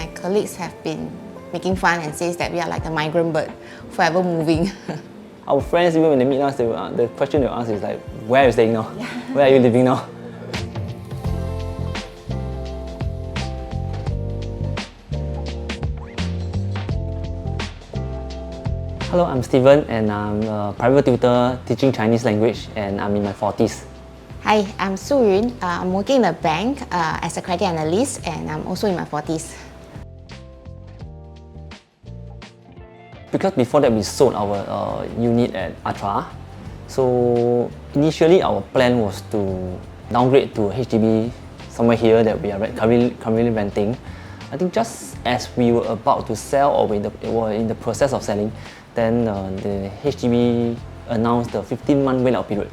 my colleagues have been making fun and says that we are like the migrant bird, forever moving. Our friends, even when they meet us, the question they ask is like, where are you staying now? Where are you living now? Hello, I'm Steven and I'm a private tutor teaching Chinese language and I'm in my 40s. Hi, I'm Suyun. I'm working in a bank as a credit analyst and I'm also in my 40s. Because before that we sold our unit at Atra, so initially our plan was to downgrade to HDB somewhere here that we are currently renting. I think just as we were about to sell or were in the process of selling, then the HDB announced the 15-month wait-out period.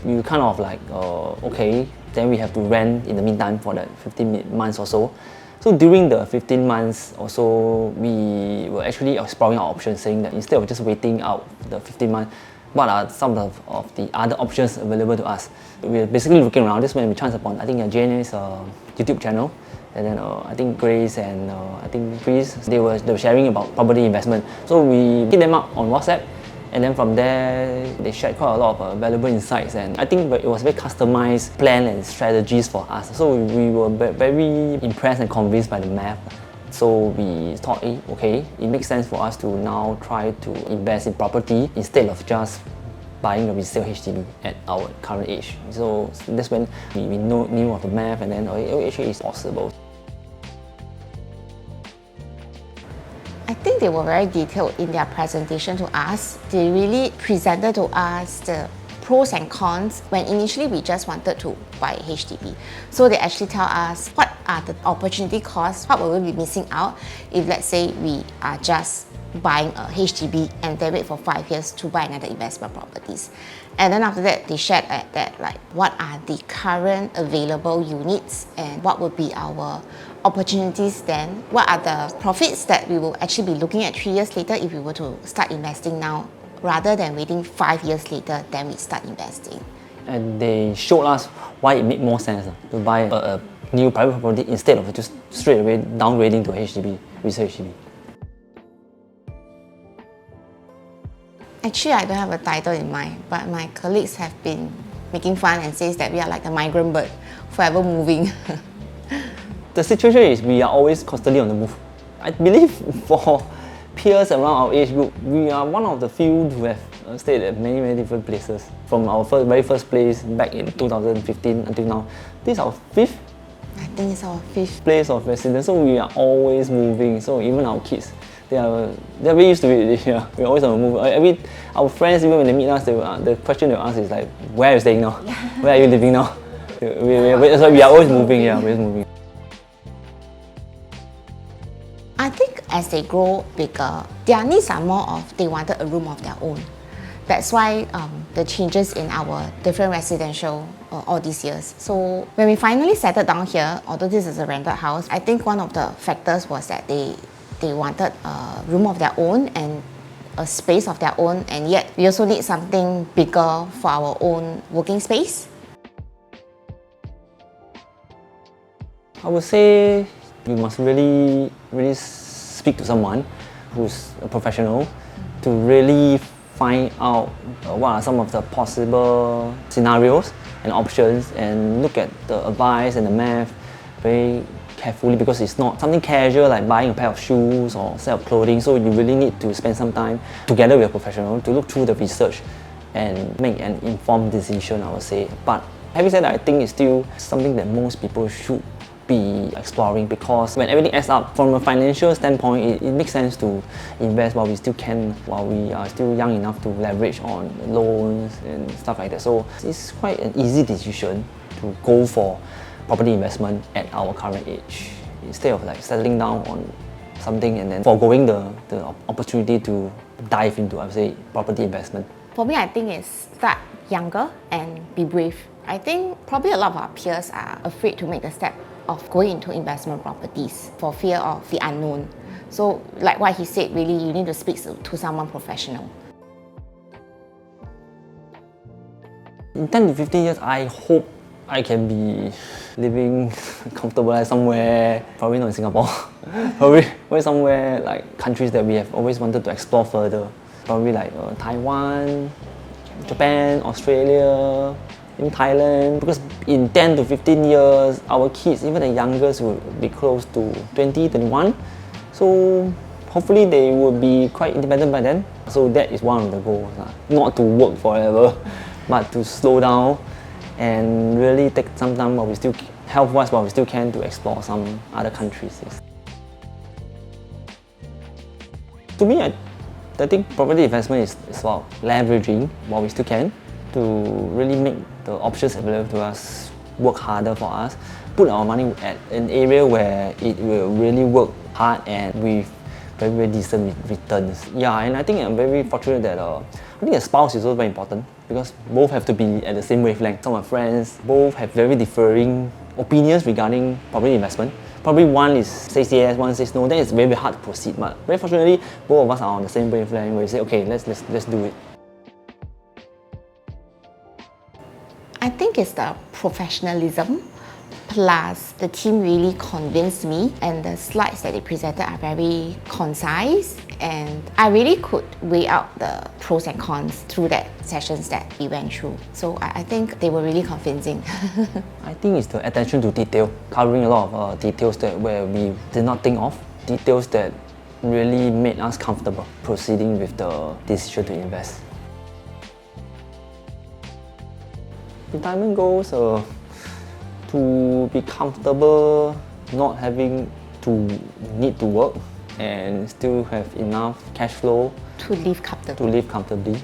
We were kind of like, okay, then we have to rent in the meantime for that 15 months or so. So during the 15 months or so, we were actually exploring our options, saying that instead of just waiting out the 15 months, what are some of the other options available to us? We were basically looking around. This is when we chanced upon, I think, JNA's YouTube channel. And then I think Grace and I think Chris, they were sharing about property investment. So we hit them up on WhatsApp. And then from there, they shared quite a lot of valuable insights, and I think it was a very customized plan and strategies for us. So we were very impressed and convinced by the math. So we thought, okay, it makes sense for us to now try to invest in property instead of just buying a resale HDB at our current age. So that's when we knew of the math, and then actually it's possible. I think they were very detailed in their presentation to us. They really presented to us the pros and cons when initially we just wanted to buy HDB. So they actually tell us what are the opportunity costs, what will we be missing out if let's say we are just buying a HDB and then wait for 5 years to buy another investment properties. And then after that, they shared that like what are the current available units and what would be our opportunities then, what are the profits that we will actually be looking at 3 years later if we were to start investing now, rather than waiting 5 years later then we start investing. And they showed us why it made more sense to buy a new private property instead of just straight away downgrading to HDB, resale HDB. Actually, I don't have a title in mind, but my colleagues have been making fun and says that we are like the migrant bird, forever moving. The situation is we are always constantly on the move. I believe for peers around our age group, we are one of the few who have stayed at many different places. From our very first place back in 2015 until now, this is our 5th? I think it's our 5th place of residence, so we are always moving. So even our kids, they're very used to it. Yeah, we're always on the move. Our friends, even when they meet us, the question they ask is like, where are you staying now? Where are you living now? So we are always moving, yeah, we're always moving. I think as they grow bigger, their needs are more of they wanted a room of their own. That's why the changes in our different residential all these years. So when we finally settled down here, although this is a rented house, I think one of the factors was that they wanted a room of their own and a space of their own, and yet we also need something bigger for our own working space. I would say you must really speak to someone who's a professional to really find out what are some of the possible scenarios and options, and look at the advice and the math very carefully, because it's not something casual like buying a pair of shoes or set of clothing. So you really need to spend some time together with a professional to look through the research and make an informed decision, I would say. But having said that, I think it's still something that most people should be exploring, because when everything adds up from a financial standpoint, it makes sense to invest while we still can, while we are still young enough to leverage on loans and stuff like that. So it's quite an easy decision to go for property investment at our current age, instead of like settling down on something and then foregoing the opportunity to dive into, I would say, property investment. For me, I think it's start younger and be brave. I think probably a lot of our peers are afraid to make the step of going into investment properties for fear of the unknown. So like what he said, really you need to speak to someone professional. In 10 to 15 years, I hope I can be living comfortable somewhere, probably not in Singapore, probably somewhere like countries that we have always wanted to explore further. Probably like Taiwan, Japan, Australia, in Thailand, because in 10 to 15 years, our kids, even the youngest, will be close to 20, 21. So hopefully they will be quite independent by then. So that is one of the goals, not to work forever, but to slow down and really take some time while we still health-wise while we still can to explore some other countries. Yes. To me, I think property investment is about leveraging while we still can to really make the options available to us work harder for us, put our money at an area where it will really work hard and with very, very decent returns. Yeah, and I think I'm very fortunate that I think a spouse is also very important because both have to be at the same wavelength. Some of my friends both have very differing opinions regarding property investment. Probably one says yes, one says no. Then it's very, very hard to proceed. But very fortunately, both of us are on the same wavelength where we say, okay, let's do it. I think it's the professionalism plus the team really convinced me, and the slides that they presented are very concise, and I really could weigh out the pros and cons through that sessions that we went through. So I think they were really convincing. I think it's the attention to detail, covering a lot of details that where we did not think of, details that really made us comfortable proceeding with the decision to invest. Retirement goals to be comfortable, not having to need to work, and still have enough cash flow To live comfortably.